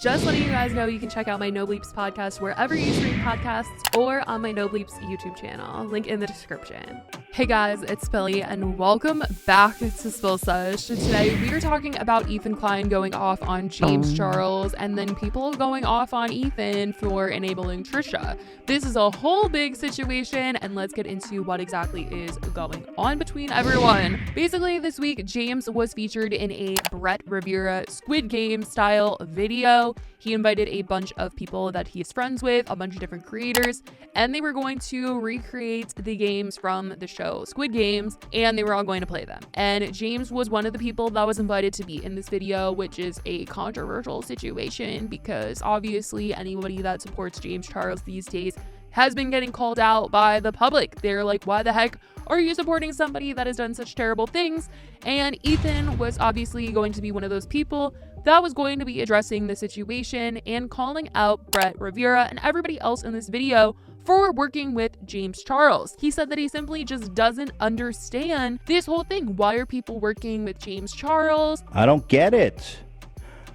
Just letting you guys know you can check out my No Bleeps podcast wherever you stream podcasts or on my No Bleeps YouTube channel. Link in the description. Hey guys, it's Billy and welcome back to Spill Sesh. Today we are talking about Ethan Klein going off on James Charles and then people going off on Ethan for enabling Trisha. This is a whole big situation and let's get into what exactly is going on between everyone. Basically this week James was featured in a Brett Rivera Squid Game style video. He invited a bunch of people that he is friends with, a bunch of different creators, and they were going to recreate the games from the show Squid Games, and they were all going to play them. And James was one of the people that was invited to be in this video, which is a controversial situation because obviously anybody that supports James Charles these days has been getting called out by the public. They're like, why the heck are you supporting somebody that has done such terrible things? And Ethan was obviously going to be one of those people that was going to be addressing the situation and calling out Brett Rivera and everybody else in this video for working with James Charles. He said that he simply just doesn't understand this whole thing. Why are people working with James Charles? I don't get it.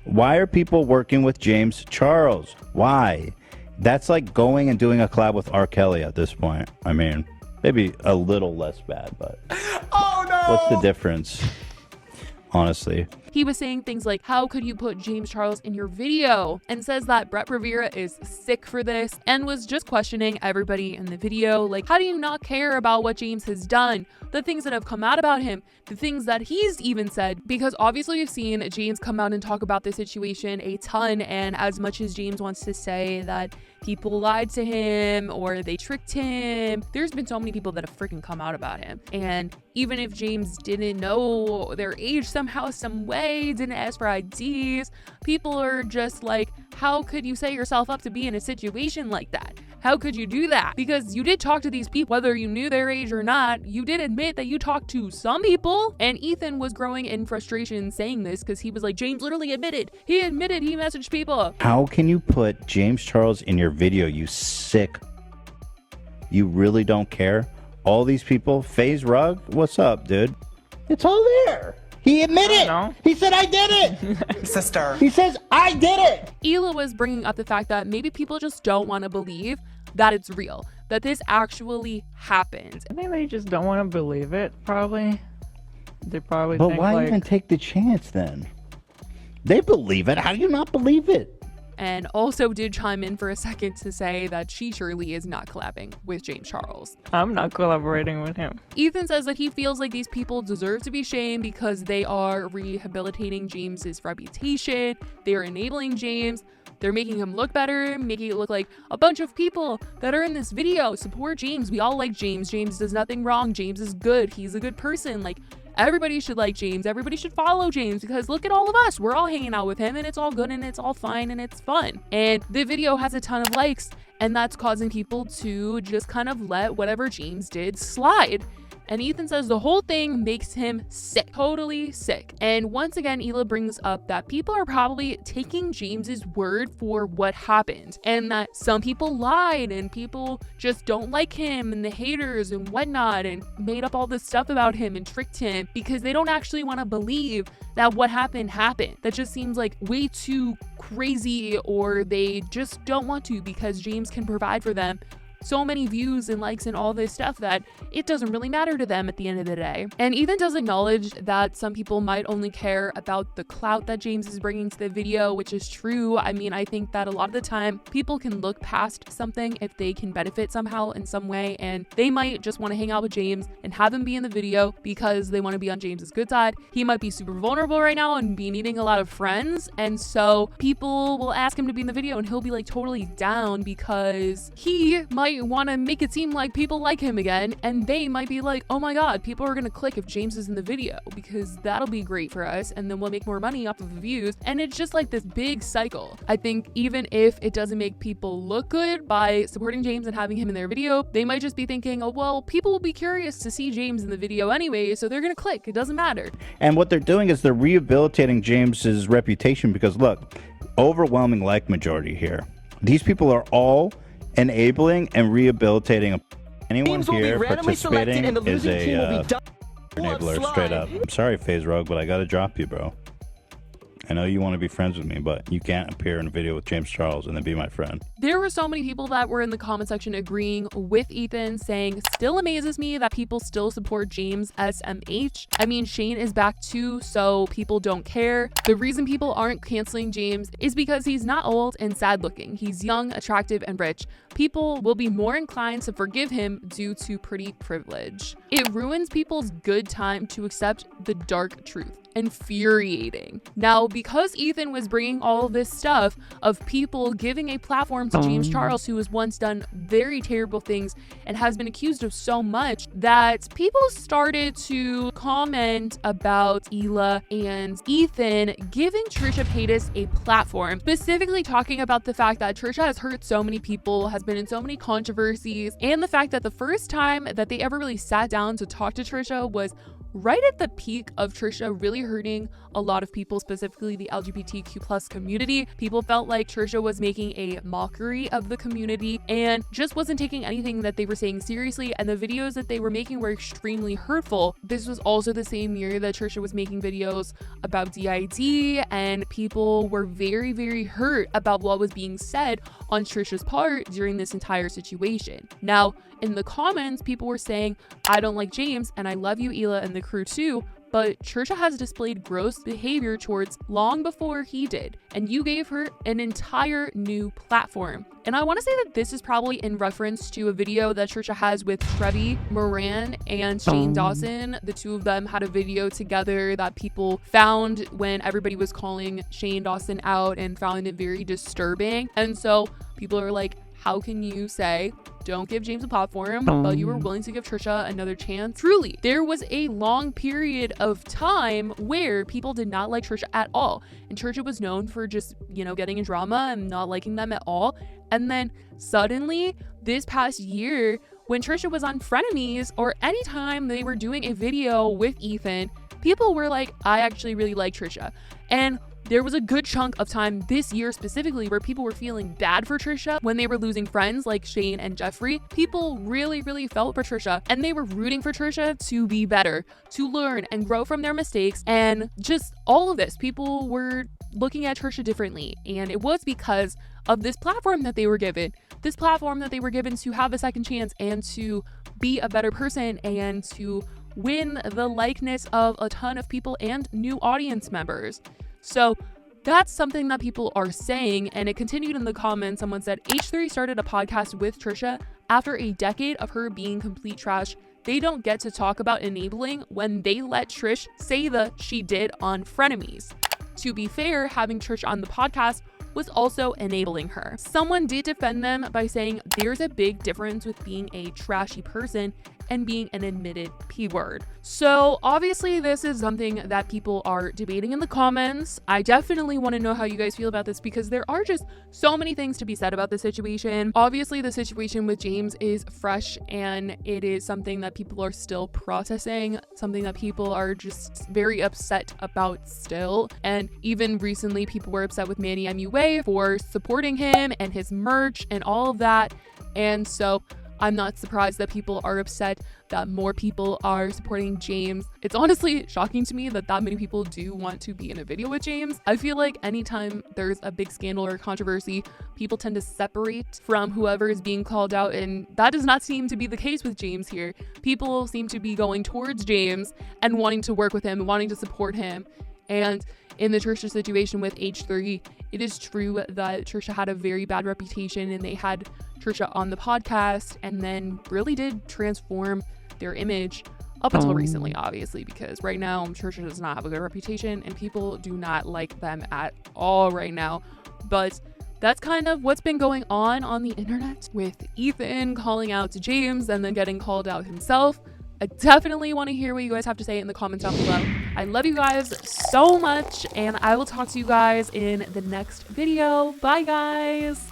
Why are people working with James Charles? Why? That's like going and doing a collab with R. Kelly at this point. I mean, maybe a little less bad, but oh no! What's the difference? Honestly. He was saying things like, how could you put James Charles in your video? And says that Brett Rivera is sick for this and was just questioning everybody in the video. Like, how do you not care about what James has done? The things that have come out about him, the things that he's even said, because obviously you've seen James come out and talk about this situation a ton. And as much as James wants to say that people lied to him or they tricked him, there's been so many people that have freaking come out about him. And even if James didn't know their age somehow, some way, didn't ask for IDs, people are just like, how could you set yourself up to be in a situation like that? How could you do that? Because you did talk to these people, whether you knew their age or not. You did admit that you talked to some people. And Ethan was growing in frustration saying this because he was like, James literally admitted. He admitted he messaged people. How can you put James Charles in your video, you sick? You really don't care? All these people, FaZe Rug, what's up, dude? It's all there. He admitted. He said, I did it. Sister. He says, I did it. Hila was bringing up the fact that maybe people just don't want to believe that it's real, that this actually happened. I think they just don't want to believe it, probably. They probably But think why like... even take the chance then? They believe it. How do you not believe it? And also did chime in for a second to say that she surely is not collabing with James Charles. I'm not collaborating with him. Ethan says that he feels like these people deserve to be shamed because they are rehabilitating James's reputation. They are enabling James. They're making him look better, making it look like a bunch of people that are in this video support James. We all like James. James does nothing wrong. James is good. He's a good person. Like, everybody should like James. Everybody should follow James because look at all of us. We're all hanging out with him and it's all good and it's all fine and it's fun. And the video has a ton of likes and that's causing people to just kind of let whatever James did slide. And Ethan says the whole thing makes him sick, totally sick. And once again, Hila brings up that people are probably taking James's word for what happened and that some people lied and people just don't like him and the haters and whatnot and made up all this stuff about him and tricked him because they don't actually want to believe that what happened happened. That just seems like way too crazy, or they just don't want to because James can provide for them so many views and likes and all this stuff that it doesn't really matter to them at the end of the day. And Ethan does acknowledge that some people might only care about the clout that James is bringing to the video, which is true. I mean, I think that a lot of the time people can look past something if they can benefit somehow in some way, and they might just want to hang out with James and have him be in the video because they want to be on James's good side. He might be super vulnerable right now and be needing a lot of friends, and so people will ask him to be in the video and he'll be like totally down because he might want to make it seem like people like him again, and they might be like, oh my god, people are gonna click if James is in the video because that'll be great for us and then we'll make more money off of the views. And it's just like this big cycle. I think even if it doesn't make people look good by supporting James and having him in their video, they might just be thinking, oh well, people will be curious to see James in the video anyway, so they're gonna click. It doesn't matter. And what they're doing is they're rehabilitating James's reputation because look, overwhelming like majority here. These people are all enabling and rehabilitating. Anyone here participating is a enabler, straight up. I'm sorry, FaZe Rogue, but I gotta drop you, bro. I know you want to be friends with me, but you can't appear in a video with James Charles and then be my friend. There were so many people that were in the comment section agreeing with Ethan, saying, still amazes me that people still support James SMH. I mean, Shane is back too, so people don't care. The reason people aren't canceling James is because he's not old and sad looking. He's young, attractive, and rich. People will be more inclined to forgive him due to pretty privilege. It ruins people's good time to accept the dark truth. Infuriating. Now, because Ethan was bringing all of this stuff of people giving a platform to James Charles, who has once done very terrible things and has been accused of so much, that people started to comment about Hila and Ethan giving Trisha Paytas a platform, specifically talking about the fact that Trisha has hurt so many people, has been in so many controversies, and the fact that the first time that they ever really sat down to talk to Trisha was right at the peak of Trisha really hurting a lot of people, specifically the LGBTQ plus community. People felt like Trisha was making a mockery of the community and just wasn't taking anything that they were saying seriously, and the videos that they were making were extremely hurtful. This was also the same year that Trisha was making videos about DID, and people were very, very hurt about what was being said on Trisha's part during this entire situation. Now, in the comments, people were saying, I don't like James and I love you, Hila, and the crew too, but Trisha has displayed gross behavior towards long before he did, and you gave her an entire new platform. And I want to say that this is probably in reference to a video that Trisha has with Trevi Moran and Shane Dawson. The two of them had a video together that people found when everybody was calling Shane Dawson out and found it very disturbing. And so people are like, how can you say don't give James a platform, but you were willing to give Trisha another chance? Truly, there was a long period of time where people did not like Trisha at all. And Trisha was known for just, getting in drama and not liking them at all. And then suddenly, this past year, when Trisha was on Frenemies, or anytime they were doing a video with Ethan, people were like, I actually really like Trisha. And there was a good chunk of time this year specifically where people were feeling bad for Trisha when they were losing friends like Shane and Jeffrey. People really, really felt for Trisha, and they were rooting for Trisha to be better, to learn and grow from their mistakes, and just all of this. People were looking at Trisha differently, and it was because of this platform that they were given. This platform that they were given to have a second chance and to be a better person and to win the likeness of a ton of people and new audience members. So that's something that people are saying, and it continued in the comments. Someone said, H3 started a podcast with Trisha after a decade of her being complete trash. They don't get to talk about enabling when they let Trish say the she did on Frenemies. To be fair, having Trish on the podcast was also enabling her. Someone did defend them by saying there's a big difference with being a trashy person and being an admitted P-word. So obviously this is something that people are debating in the comments. I definitely want to know how you guys feel about this, because there are just so many things to be said about the situation. Obviously the situation with James is fresh, and it is something that people are still processing, something that people are just very upset about still. And even recently people were upset with Manny MUA for supporting him and his merch and all of that. And so I'm not surprised that people are upset that more people are supporting James. It's honestly shocking to me that many people do want to be in a video with James. I feel like anytime there's a big scandal or controversy, people tend to separate from whoever is being called out, and that does not seem to be the case with James here. People seem to be going towards James and wanting to work with him, wanting to support him. And in the Trisha situation with H3, it is true that Trisha had a very bad reputation, and they had Trisha on the podcast and then really did transform their image up until recently, obviously, because right now Trisha does not have a good reputation and people do not like them at all right now. But that's kind of what's been going on the internet, with Ethan calling out to James and then getting called out himself. I definitely want to hear what you guys have to say in the comments down below. I love you guys so much, and I will talk to you guys in the next video. Bye, guys.